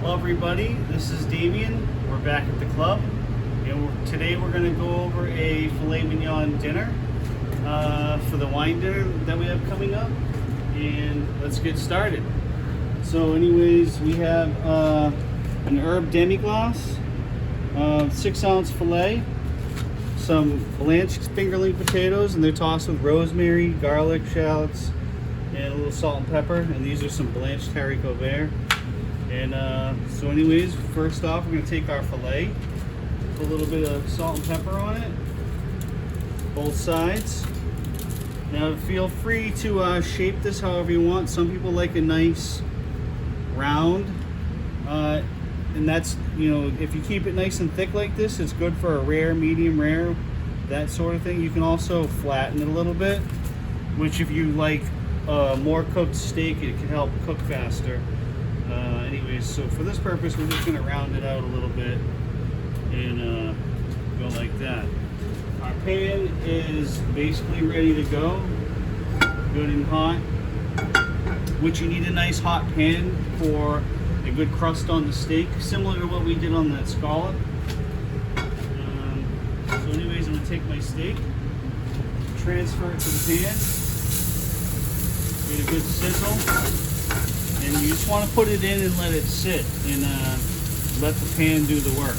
Hello everybody, this is Damion. We're back at the club, and today we're going to go over a Filet Mignon dinner for the wine dinner that we have coming up, and let's get started. So anyways, we have an herb demi-glace, 6-ounce filet, some blanched fingerling potatoes, and they're tossed with rosemary, garlic, shallots, and a little salt and pepper, and these are some blanched haricot vert. And so anyways, first off, we're going to take our filet, put a little bit of salt and pepper on it, both sides. Now feel free to shape this however you want. Some people like a nice round, and that's, you know, if you keep it nice and thick like this, it's good for a rare, medium rare, that sort of thing. You can also flatten it a little bit, which if you like more cooked steak, it can help cook faster. Anyways, so for this purpose, we're just going to round it out a little bit and go like that. Our pan is basically ready to go, good and hot, which you need a nice hot pan for a good crust on the steak, similar to what we did on that scallop. So anyways, I'm going to take my steak, transfer it to the pan, get a good sizzle. And you just want to put it in and let it sit and let the pan do the work.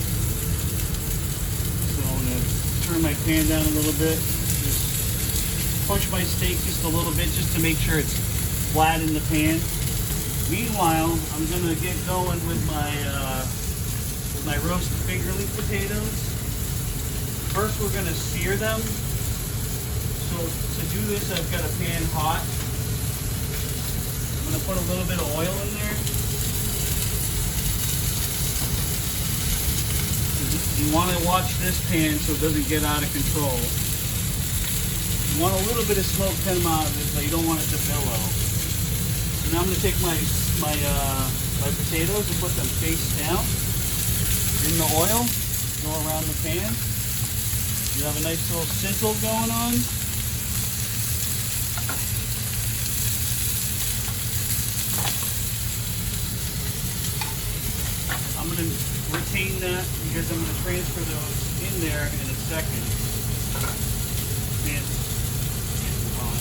So I'm going to turn my pan down a little bit. Just push my steak just a little bit just to make sure it's flat in the pan. Meanwhile, I'm going to get going with my roasted fingerling potatoes. First, we're going to sear them. So to do this, I've got a pan hot. I'm going to put a little bit of oil in there. You want to watch this pan so it doesn't get out of control. You want a little bit of smoke come out of it, but you don't want it to billow. So now I'm going to take my potatoes and put them face down in the oil, go around the pan. You have a nice little sizzle going on. I'm going to retain that because I'm going to transfer those in there in a second. And hot.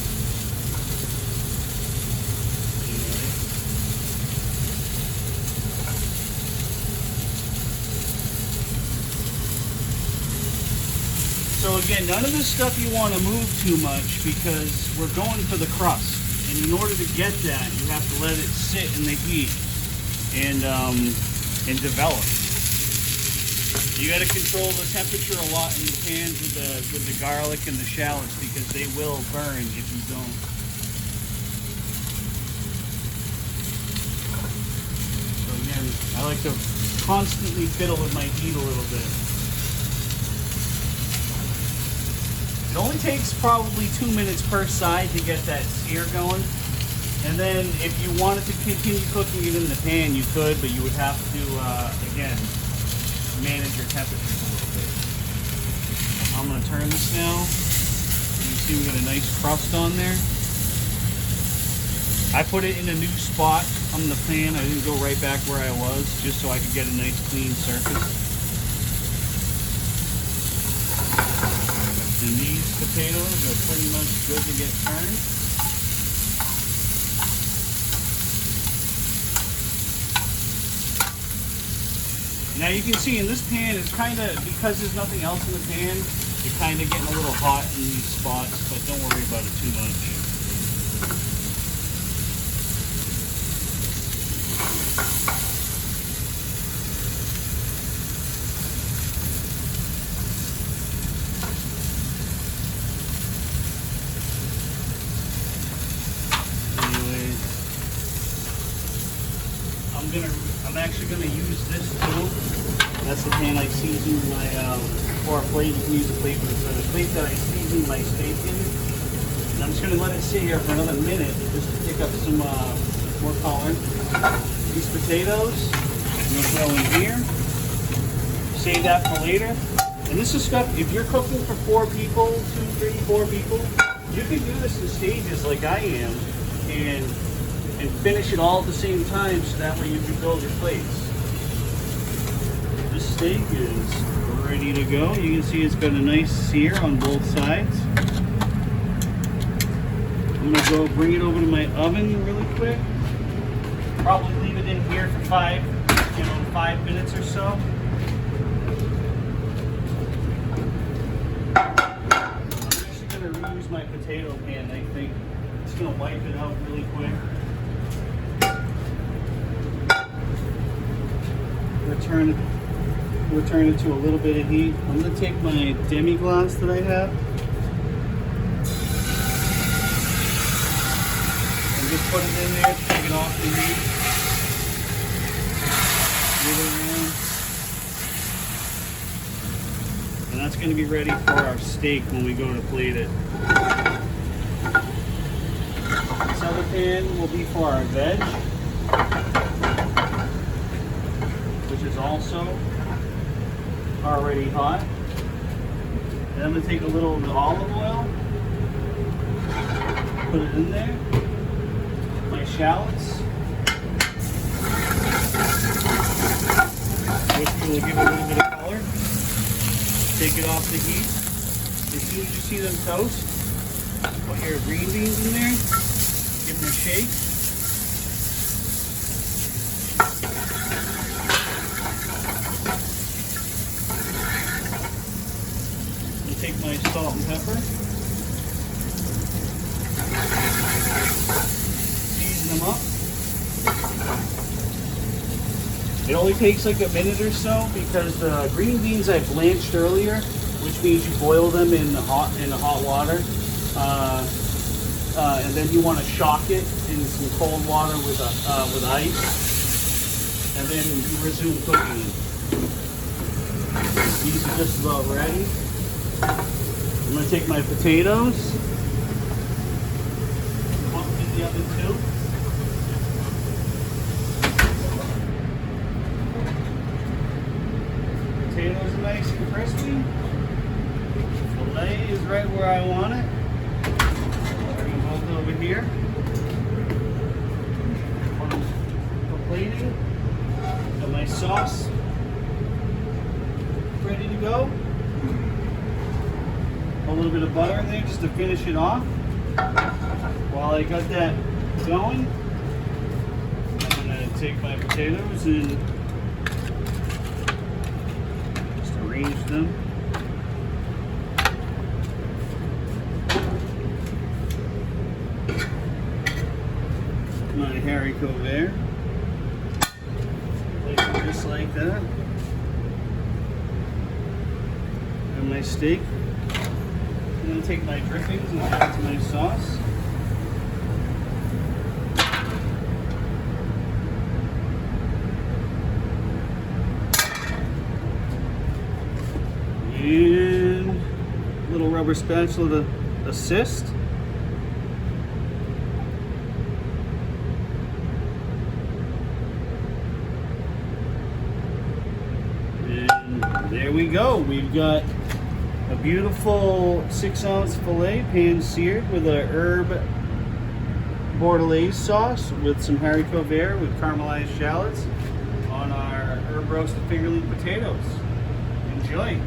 So again, none of this stuff you want to move too much because we're going for the crust. And in order to get that, you have to let it sit in the heat and develop. You got to control the temperature a lot in the pans with the garlic and the shallots because they will burn if you don't. So again, I like to constantly fiddle with my heat a little bit. It only takes probably 2 minutes per side to get that sear going. And then if you wanted to continue cooking it in the pan, you could, but you would have to, again, manage your temperatures a little bit. I'm going to turn this now. You can see we got a nice crust on there. I put it in a new spot on the pan. I didn't go right back where I was, just so I could get a nice clean surface. And these potatoes are pretty much good to get turned. Now you can see in this pan, it's kind of, because there's nothing else in the pan, you're kind of getting a little hot in these spots, but don't worry about it too much. I'm actually going to use this tool. That's the pan I seasoned my, or a plate. You can use a plate, but it's a plate that I seasoned my steak in. And I'm just going to let it sit here for another minute just to pick up some more color. These potatoes, I'm going to throw in here. Save that for later. And this is stuff, if you're cooking for 4 people, 2, 3, 4 people, you can do this in stages like I am. And finish it all at the same time so that way you can build your plates. steak is ready to go. You can see it's got a nice sear on both sides. I'm gonna go bring it over to my oven really quick. Probably leave it in here for 5 minutes or so. I'm actually gonna reuse my potato pan, I think. Just gonna wipe it out really quick. Return it to a little bit of heat. I'm gonna take my demi-glace that I have and just put it in there, take it off the heat. Give it around. And that's gonna be ready for our steak when we go to plate it. This other pan will be for our veg, which is also already hot. And I'm going to take a little of the olive oil, put it in there, my shallots, which will give it a little bit of color. Take it off the heat. As soon as you see them toast, put your green beans in there, give them a shake. Take my salt and pepper, season them up. It only takes like a minute or so because the green beans I blanched earlier, which means you boil them in the hot water, and then you want to shock it in some cold water with ice, and then you resume cooking it. These are just about ready. I'm going to take my potatoes, put them in the oven too. Potatoes are nice and crispy. Filet is right where I want it. Bring them both over here. For plating. Got my sauce ready to go. A little bit of butter in there just to finish it off. While I got that going, I'm going to take my potatoes and just arrange them. My haricot there. Place it just like that. And my steak. I'm going to take my drippings and add to my sauce. And a little rubber spatula to assist. And there we go. We've got a beautiful 6-ounce filet pan seared with a herb bordelaise sauce with some haricot vert with caramelized shallots on our herb roasted fingerling potatoes. Enjoy.